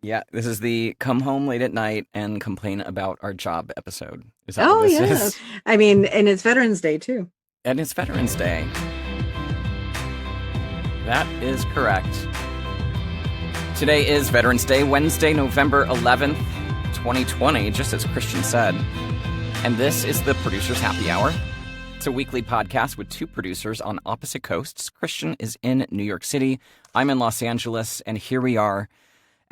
Yeah, this is the come home late at night and complain about our job episode. Is that what Oh, this yeah. is? I mean, and it's Veterans Day too. And it's Veterans Day. That is correct. Today is Veterans Day, Wednesday, November 11th, 2020, just as Christian said. And this is the Producer's Happy Hour. It's a weekly podcast with two producers on opposite coasts. Christian is in New York City. I'm in Los Angeles, and here we are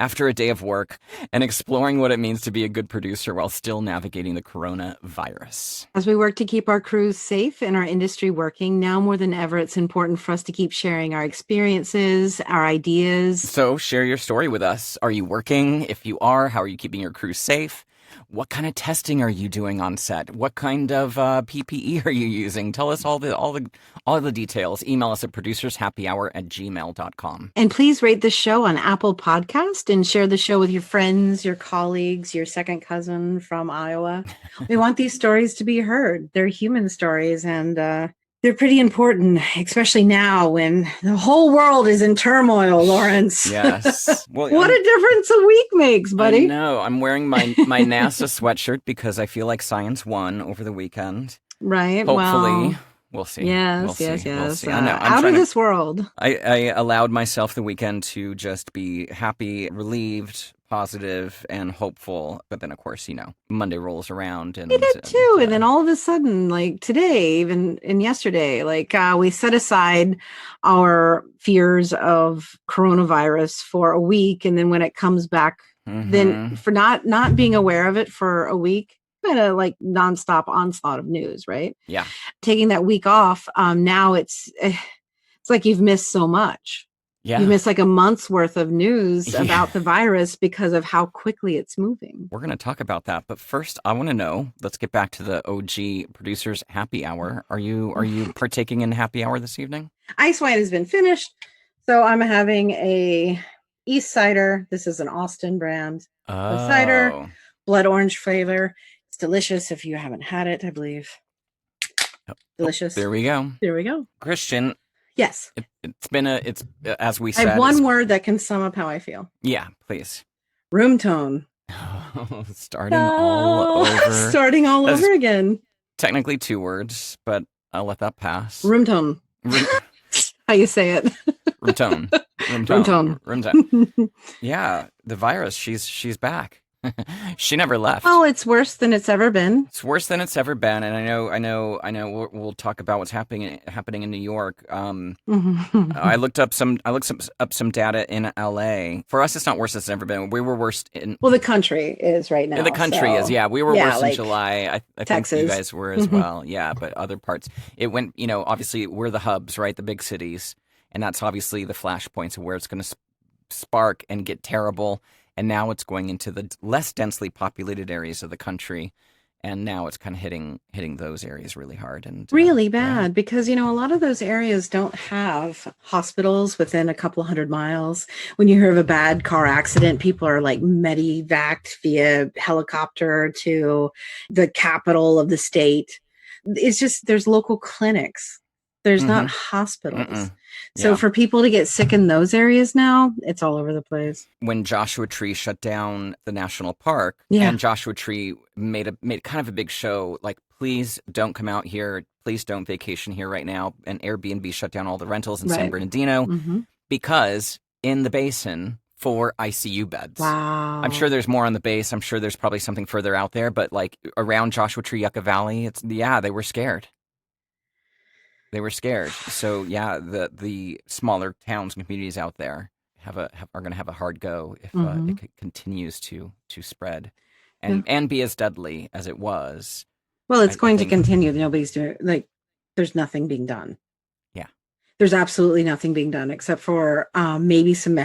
after a day of work and exploring what it means to be a good producer while still navigating the coronavirus. As we work to keep our crews safe and our industry working, now more than ever, it's important for us to keep sharing our experiences, our ideas. So share your story with us. Are you working? If you are, how are you keeping your crew safe? What kind of testing are you doing on set? What kind of PPE are you using? Tell us all the details. Email us at producershappyhour@gmail.com. And please rate the show on Apple Podcast and share the show with your friends, your colleagues, your second cousin from Iowa. We want these stories to be heard. They're human stories, and they're pretty important, especially now when the whole world is in turmoil, Lawrence. Yes. Well, what a difference a week makes, buddy. I know. I'm wearing my NASA sweatshirt because I feel like science won over the weekend. Right. Hopefully. Well, We'll see. Yes, We'll see. yes, We'll yes. see. I know. Out of this world. I allowed myself the weekend to just be happy, relieved, positive, and hopeful. But then, of course, Monday rolls around. And I did too. And then all of a sudden, like today, even and yesterday, we set aside our fears of coronavirus for a week. And then when it comes back, then for not being aware of it for a week, kind of like nonstop onslaught of news, right? Yeah. Taking that week off, now it's like you've missed so much. Yeah. You missed like a month's worth of news about the virus because of how quickly it's moving. We're going to talk about that. But first, I want to know, let's get back to the OG Producers Happy Hour. Are you partaking in Happy Hour this evening? Ice wine has been finished. So I'm having a East Cider. This is an Austin brand. Oh. Cider, blood orange flavor. It's delicious if you haven't had it, I believe. Delicious. There we go. There we go. Christian. Yes. It's as we said. I have one word that can sum up how I feel. Yeah, please. Room tone. Starting all over again. Technically two words, but I'll let that pass. Room tone. How you say it? Room tone. Room tone. Room tone. Yeah, the virus. She's back. She never left. Oh, it's worse than it's ever been. It's worse than it's ever been, and I know. We'll talk about what's happening in New York. I looked up some data in LA. For us, it's not worse than it's ever been. We were worse in. Well, the country is right now. The country is, yeah. We were worse in July. I think you guys were as well. Yeah, but other parts, it went. Obviously, we're the hubs, right? The big cities, and that's obviously the flashpoints of where it's going to spark and get terrible. And now it's going into the less densely populated areas of the country. And now it's kind of hitting those areas really hard. And really bad because, a lot of those areas don't have hospitals within a couple hundred miles. When you hear of a bad car accident, people are like medevaced via helicopter to the capital of the state. It's just, there's local clinics. There's not hospitals. So for people to get sick in those areas now, it's all over the place. When Joshua Tree shut down the national park, and Joshua Tree made kind of a big show, like, please don't come out here. Please don't vacation here right now. And Airbnb shut down all the rentals in San Bernardino because in the basin for ICU beds. Wow. I'm sure there's more on the base. I'm sure there's probably something further out there. But like around Joshua Tree, Yucca Valley, they were scared. They were scared. So yeah, the smaller towns and communities out there are going to have a hard go if it continues to spread and be as deadly as it was. Well, it's going to continue. Nobody's doing there's nothing being done. Yeah. There's absolutely nothing being done except for maybe some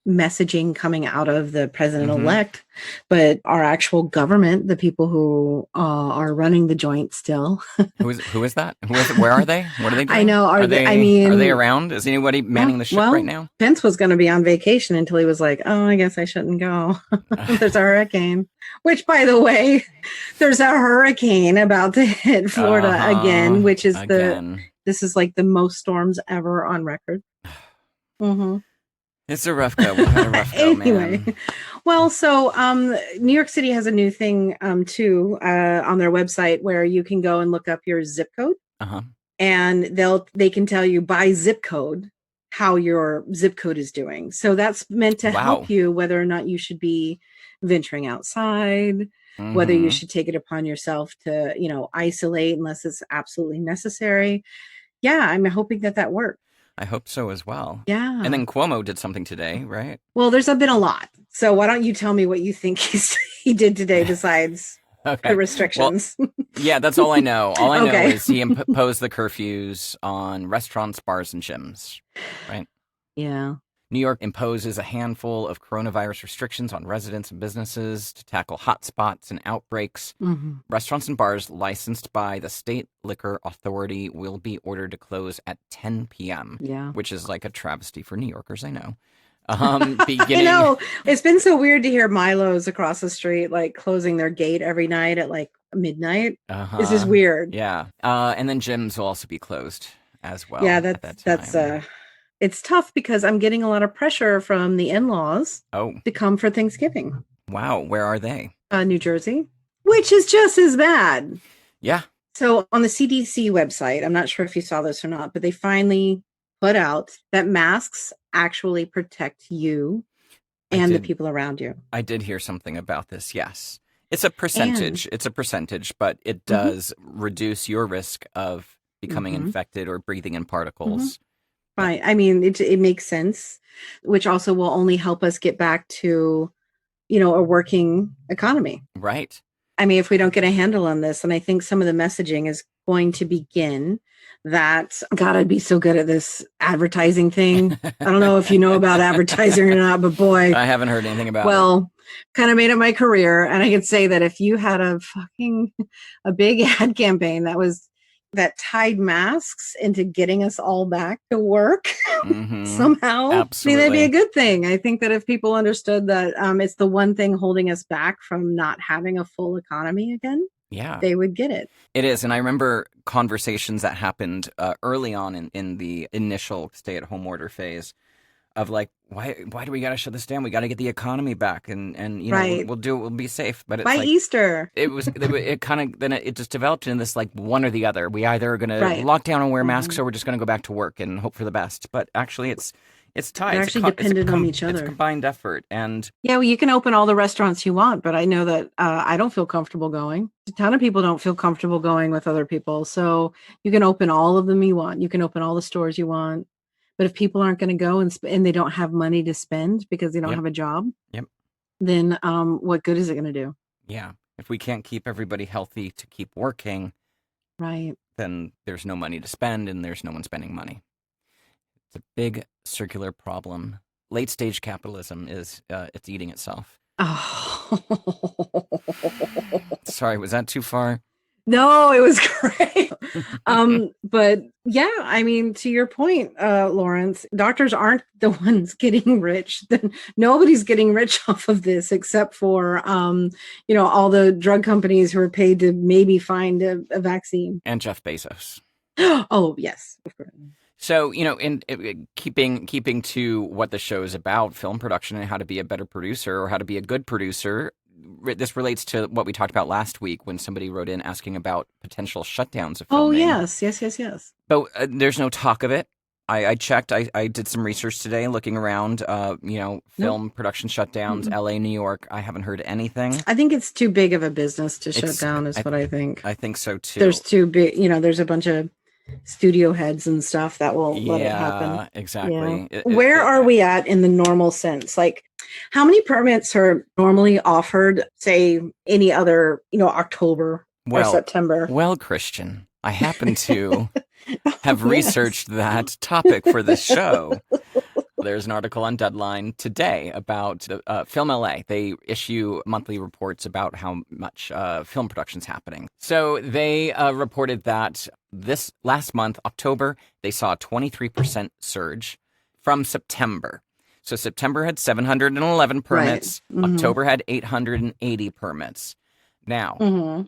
messaging coming out of the president-elect, but our actual government, the people who are running the joint still. Who is that? Where are they? What are they doing? I know. Are they around? Is anybody manning the ship right now? Pence was going to be on vacation until he was like, oh, I guess I shouldn't go. There's a hurricane, which, by the way, there's a hurricane about to hit Florida again, which is this is like the most storms ever on record. It's a rough go. We had a rough go, Anyway, man. well, so New York City has a new thing too on their website where you can go and look up your zip code, Uh-huh. and they can tell you by zip code how your zip code is doing. So that's meant to help Wow. you whether or not you should be venturing outside, whether you Mm-hmm. should take it upon yourself to, isolate unless it's absolutely necessary. Yeah, I'm hoping that works. I hope so as well. And Yeah. then Cuomo did something today, right? Well, there's been a lot. So why don't you tell me what you think he did today besides the Okay. Well, restrictions? yeah, that's all I know. All I know Okay. is he imposed the curfews on restaurants, bars, and gyms, right? Yeah. New York imposes a handful of coronavirus restrictions on residents and businesses to tackle hotspots and outbreaks. Hmm. Restaurants and bars licensed by the state liquor authority will be ordered to close at 10 p.m., Yeah. which is like a travesty for New Yorkers, I know. I Beginning. know. It's been so weird to hear Milo's across the street, like closing their gate every night at like midnight. This is weird. Yeah. And then gyms will also be closed as well Yeah, at that time. it's tough because I'm getting a lot of pressure from the in-laws Oh, to come for Thanksgiving. wow. Where are they? New Jersey, which is just as bad. Yeah. So on the CDC website, I'm not sure if you saw this or not, but they finally put out that masks actually protect you and the people around you. I did hear something about this, yes. It's a percentage. It's a percentage, but it does reduce your risk of becoming infected or breathing in particles. Right. I mean, it makes sense, which also will only help us get back to, a working economy. Right. I mean, if we don't get a handle on this, and I think some of the messaging is going to begin that, God, I'd be so good at this advertising thing. I don't know if you know about advertising or not, but boy, I haven't heard anything about it. well, kind of made it my career. And I could say that if you had a big ad campaign that tied masks into getting us all back to work somehow, Absolutely. that'd be a good thing. I think that if people understood that it's the one thing holding us back from not having a full economy again, they would get it. It is. And I remember conversations that happened early on in the initial stay-at-home order phase of like, why do we got to shut this down? We got to get the economy back, and Right. we'll do it. We'll be safe. But it's By like, Easter, it kind of then it just developed in this like one or the other. We either are going to Right. lock down and wear masks, or we're just going to go back to work and hope for the best. But actually, it's tied. They're actually dependent on each It's other. a combined effort, and yeah, well, you can open all the restaurants you want, but I know that I don't feel comfortable going. A ton of people don't feel comfortable going with other people. So you can open all of them you want. You can open all the stores you want. But if people aren't going to go and they don't have money to spend because they don't have a job, then what good is it going to do? Yeah. If we can't keep everybody healthy to keep working, right, then there's no money to spend and there's no one spending money. It's a big circular problem. Late stage capitalism is it's eating itself. Oh. Sorry, was that too far? No, it was great. But yeah, I mean, to your point, Lawrence, doctors aren't the ones getting rich. Nobody's getting rich off of this except for, all the drug companies who are paid to maybe find a vaccine. And Jeff Bezos. Oh, yes, of course. So, in keeping to what the show is about, film production and how to be a better producer or how to be a good producer, this relates to what we talked about last week when somebody wrote in asking about potential shutdowns of filming. Oh, yes. But there's no talk of it. I checked. I did some research today looking around, film production shutdowns, LA, New York. I haven't heard anything. I think it's too big of a business to shut down is what I think. I think so, too. There's too big, there's a bunch of studio heads and stuff that will let it happen. Yeah, exactly. Where are we at in the normal sense? Like, how many permits are normally offered, say, any other, October or September? Well, Christian, I happen to have researched that topic for this show. There's an article on Deadline today about FilmLA. They issue monthly reports about how much film production's happening. So they reported that this last month, October, they saw a 23% surge from September. So September had 711 permits. Right. Mm-hmm. October had 880 permits. Now,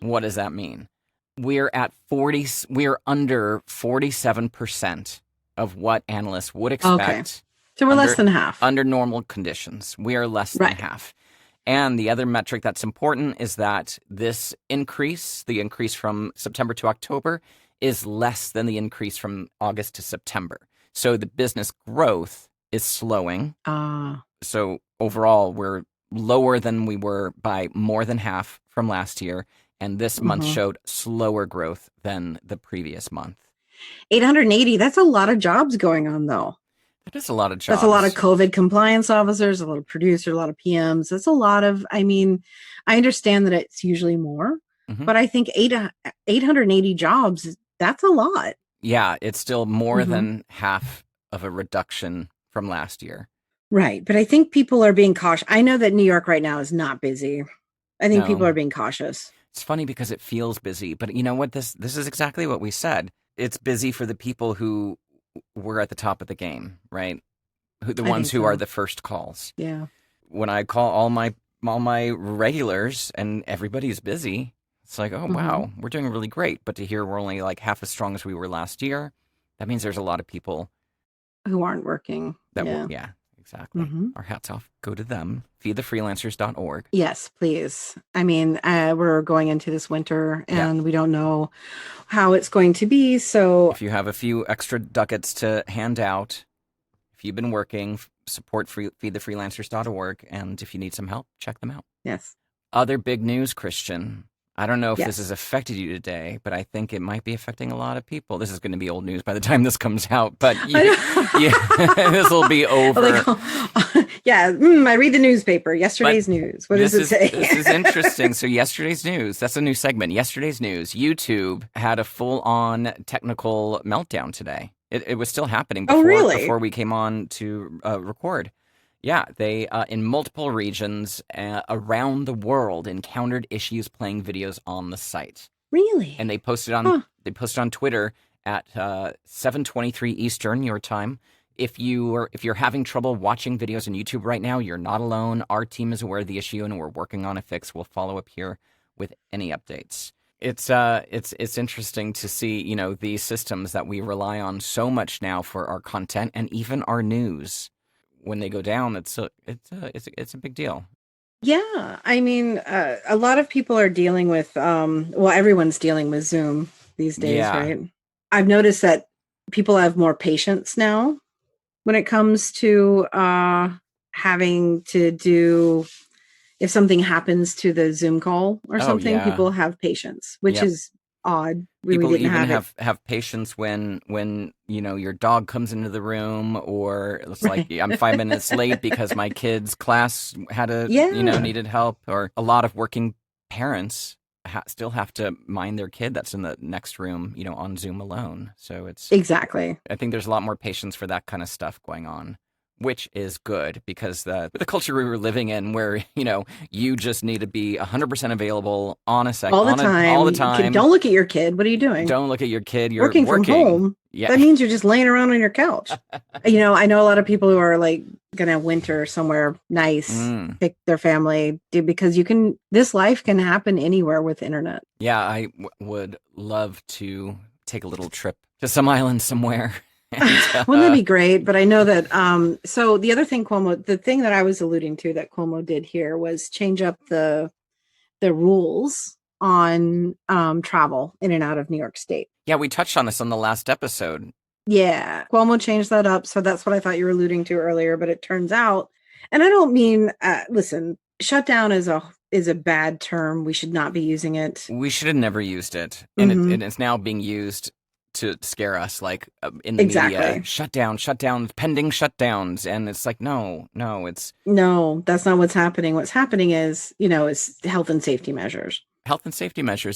what does that mean? We're under 47% of what analysts would expect So we're less than half. Under normal conditions, we are less than half. And the other metric that's important is that this increase, the increase from September to October, is less than the increase from August to September. So the business growth is slowing. So overall, we're lower than we were by more than half from last year. And this month showed slower growth than the previous month. 880, that's a lot of jobs going on, though. It is a lot of jobs. That's a lot of COVID compliance officers, a lot of producers, a lot of PMs. That's a lot of, I mean, I understand that it's usually more, but I think 880 jobs, that's a lot. Yeah, it's still more than half of a reduction from last year. Right. But I think people are being cautious. I know that New York right now is not busy. I think people are being cautious. It's funny because it feels busy, but you know what? This is exactly what we said. It's busy for the people who were at the top of the game, right? The ones who are the first calls. Yeah. When I call all my regulars and everybody's busy, it's like, oh, wow, we're doing really great. But to hear we're only like half as strong as we were last year, that means there's a lot of people who aren't working. Yeah, exactly. Our hats off go to them. Feedthefreelancers.org. Yes, please. I mean, we're going into this winter and we don't know how it's going to be. So if you have a few extra ducats to hand out, if you've been working, support feedthefreelancers.org. And if you need some help, check them out. Yes. Other big news, Christian. I don't know if this has affected you today, but I think it might be affecting a lot of people. This is going to be old news by the time this comes out, but this will be over. I read the newspaper. Yesterday's news. What does it say? This is interesting. So yesterday's news, that's a new segment. Yesterday's news. YouTube had a full-on technical meltdown today. It was still happening before we came on to record. Yeah, they, in multiple regions around the world, encountered issues playing videos on the site. Really? And they posted on Twitter at 7:23 Eastern, your time. If you're having trouble watching videos on YouTube right now, you're not alone. Our team is aware of the issue, and we're working on a fix. We'll follow up here with any updates. It's interesting to see, these systems that we rely on so much now for our content and even our news. When they go down, it's a big deal. Yeah, I mean, a lot of people are dealing with, everyone's dealing with Zoom these days, right? I've noticed that people have more patience now when it comes to having to do, if something happens to the Zoom call or something, people have patience, which is odd. People even have patience when your dog comes into the room, or it's like I'm 5 minutes late because my kid's class had needed help, or a lot of working parents still have to mind their kid that's in the next room, on Zoom alone. So it's exactly. I think there's a lot more patience for that kind of stuff going on, which is good because the culture we were living in where, you just need to be 100% available on a second. All the time. Don't look at your kid. What are you doing? Don't look at your kid. You're working from home. Yeah. That means you're just laying around on your couch. I know a lot of people who are like going to winter somewhere nice, pick their family, because this life can happen anywhere with internet. Yeah, I would love to take a little trip to some island somewhere. Wouldn't that be great? But I know that, so the other thing the thing that I was alluding to that Cuomo did here was change up the rules on travel in and out of New York State. Yeah, we touched on this on the last episode. Yeah, Cuomo changed that up. So that's what I thought you were alluding to earlier. But it turns out, and I don't mean, listen, shutdown is a bad term. We should not be using it. We should have never used it. And it's now being used to scare us, like in the media, shutdowns, pending shutdowns. And it's like, no, that's not what's happening. What's happening is, is health and safety measures.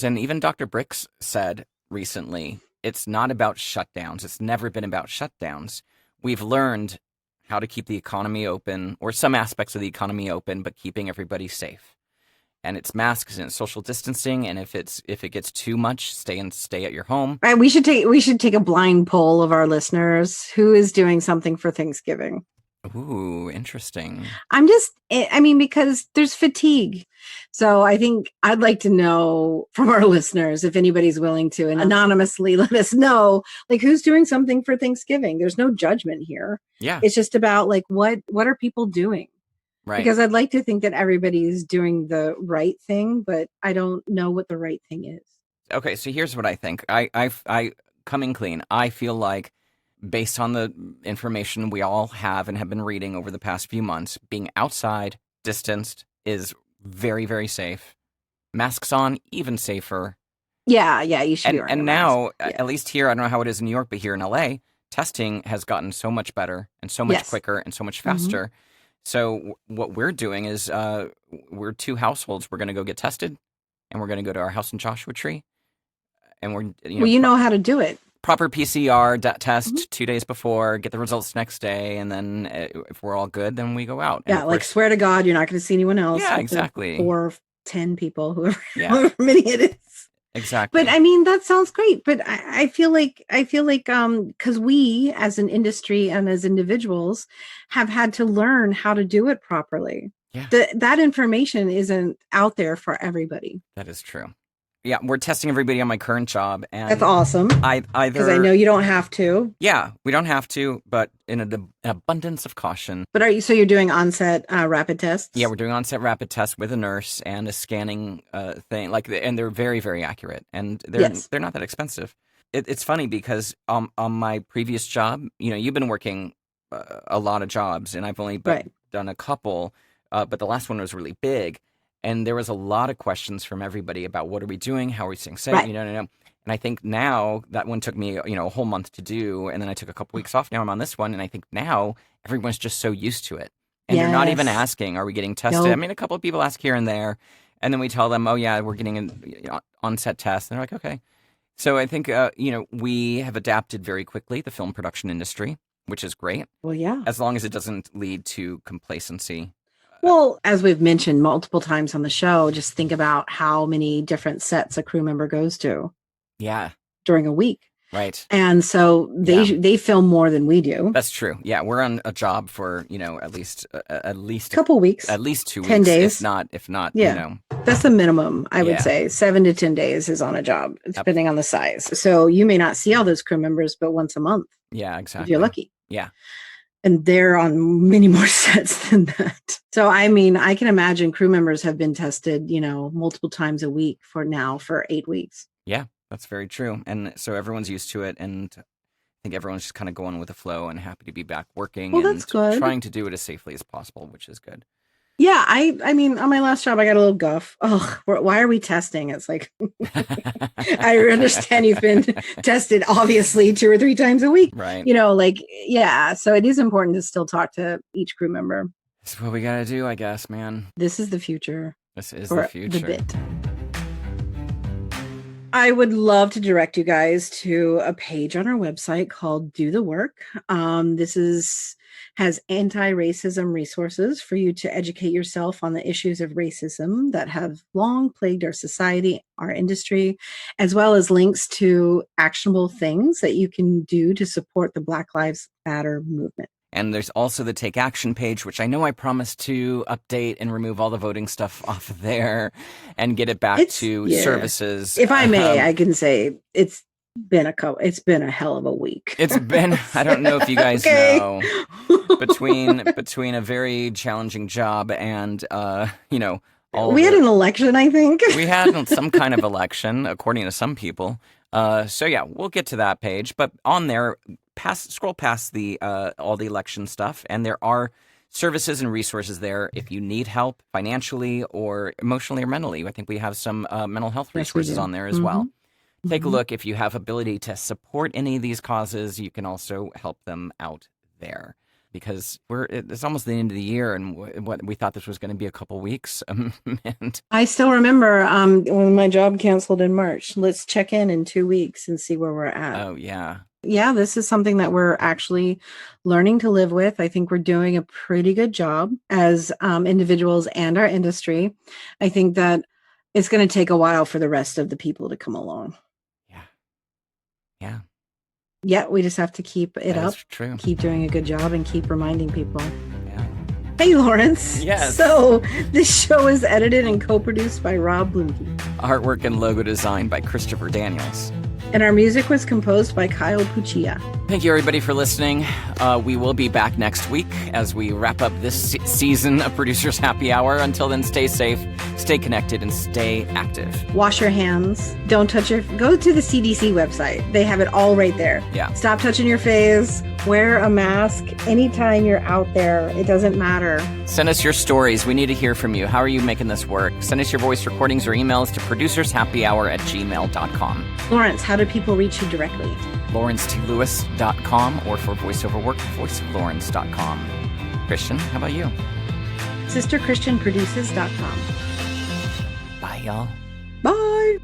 And even Dr. Bricks said recently, it's not about shutdowns. It's never been about shutdowns. We've learned how to keep the economy open, or some aspects of the economy open, but keeping everybody safe. And it's masks and it's social distancing. And if it gets too much, stay at your home. Right. We should take a blind poll of our listeners. Who is doing something for Thanksgiving? Ooh, interesting. I mean, because there's fatigue. So I think I'd like to know from our listeners if anybody's willing to anonymously let us know, like, who's doing something for Thanksgiving. There's no judgment here. Yeah, It's just about like what are people doing? right. Because I'd like to think that everybody's doing the right thing, but I don't know what the right thing is. Okay, so here's what I think. I coming clean. I feel like, based on the information we all have and have been reading over the past few months, being outside, distanced, is very, very safe. Masks on, even safer. Yeah, yeah, you should be wearing a And mask. now, Yeah. at least here, I don't know how it is in New York, but here in LA, testing has gotten so much better and so much Yes. quicker and so much Hmm. faster. So what we're doing is we're two households. We're going to go get tested, and we're going to go to our house in Joshua Tree, and we're Well, you know how to do it. proper PCR Mhm. test 2 days before, get the results next day, and then if we're all good, then we go out. And Yeah, of like course, swear to God, you're not going to see anyone else yeah, with the exactly, 4, 10 people, whoever, yeah, however many it is. But exactly, I mean, that sounds great. But I feel like, because we as an industry and as individuals have had to learn how to do it properly. yeah, That information isn't out there for everybody. that is true. Yeah, we're testing everybody on my current job, That's and awesome I because I know either you don't have to. yeah, we don't have to, but in an abundance of caution. But so you're doing onset rapid Yeah, tests? we're doing on-set rapid tests with a nurse and a scanning thing, like, and they're very, very accurate, and Yes. they're not that expensive. It's funny because on my previous job, you've been working a lot of jobs, and I've only but Right. done a couple, but the last one was really big, and there was a lot of questions from everybody about what are we doing, how are we staying safe, Right. no. And I think now that one took me, a whole month to do, and then I took a couple weeks off. Now I'm on this one, and I think now everyone's just so used to it. And they're not even Yes. asking, are we getting tested? I Nope. mean, a couple of people ask here and there, and then we tell them, oh yeah, we're getting an on-set test. And they're like, okay. So I think we have adapted very quickly, the film production industry, which is great, Well, yeah. as long as it doesn't lead to complacency. Well, as we've mentioned multiple times on the show, just think about how many different sets a crew member goes to Yeah, during a week. right. And so Yeah, they film more than we do. that's true. Yeah, we're on a job for at least Couple weeks, at least 10 2 weeks, days. if not, Yeah. That's the minimum, I would Yeah. say. 7 to 10 days is on a job, depending on the size. So you may not see all those crew members, but once a month, Yeah, if you're exactly. lucky. Yeah. And they're on many more sets than that. So, I mean, I can imagine crew members have been tested, multiple times a week for 8 weeks. Yeah, that's very true. And so everyone's used to it, and I think everyone's just kind of going with the flow and happy to be back working Well, and that's good. trying to do it as safely as possible, which is good. Yeah, I mean, on my last job, I got a little guff. Oh, why are we testing? It's like, I understand you've been tested obviously 2 or 3 times a week. Right. Yeah. So it is important to still talk to each crew member. That's what we got to do, I guess, man. This is the future. This is For the future. The bit. I would love to direct you guys to a page on our website called Do the Work. This has anti-racism resources for you to educate yourself on the issues of racism that have long plagued our society, our industry, as well as links to actionable things that you can do to support the Black Lives Matter movement. And there's also the Take Action page, which I know I promised to update and remove all the voting stuff off of there and get it back to services. If I may, I can say it's been a hell of a week. It's been, I don't know if you guys know, between a very challenging job and we had an election, I think. We had some kind of election, according to some people. So yeah, we'll get to that page. But on there, scroll past the all the election stuff, and there are services and resources there if you need help financially or emotionally or mentally. I think we have some mental health resources on there as well. Take a look. If you have ability to support any of these causes, you can also help them out there. Because it's almost the end of the year, and what we thought this was going to be a couple weeks. And I still remember when my job canceled in March. Let's check in 2 weeks and see where we're at. Oh, yeah. Yeah, this is something that we're actually learning to live with. I think we're doing a pretty good job as individuals and our industry. I think that it's going to take a while for the rest of the people to come along. Yeah. Yeah. Yeah, we just have to keep it That up, is true. keep doing a good job, and keep reminding people. Yeah. Hey, Lawrence. Yes. So this show is edited and co-produced by Rob Bloomke. Artwork and logo design by Christopher Daniels. And our music was composed by Kyle Puccia. Thank you, everybody, for listening. We will be back next week as we wrap up this season of Producers Happy Hour. Until then, stay safe, stay connected, and stay active. Wash your hands. Don't touch your... Go to the CDC website. They have it all right there. Yeah. Stop touching your face. Wear a mask anytime you're out there. It doesn't matter. Send us your stories. We need to hear from you. How are you making this work? Send us your voice recordings or emails to producershappyhour@gmail.com. Lawrence, how do people reach you directly? LawrenceTLewis.com, or for voiceover work, voiceoflawrence.com. Christian, how about you? SisterChristianProduces.com. Bye, y'all. Bye.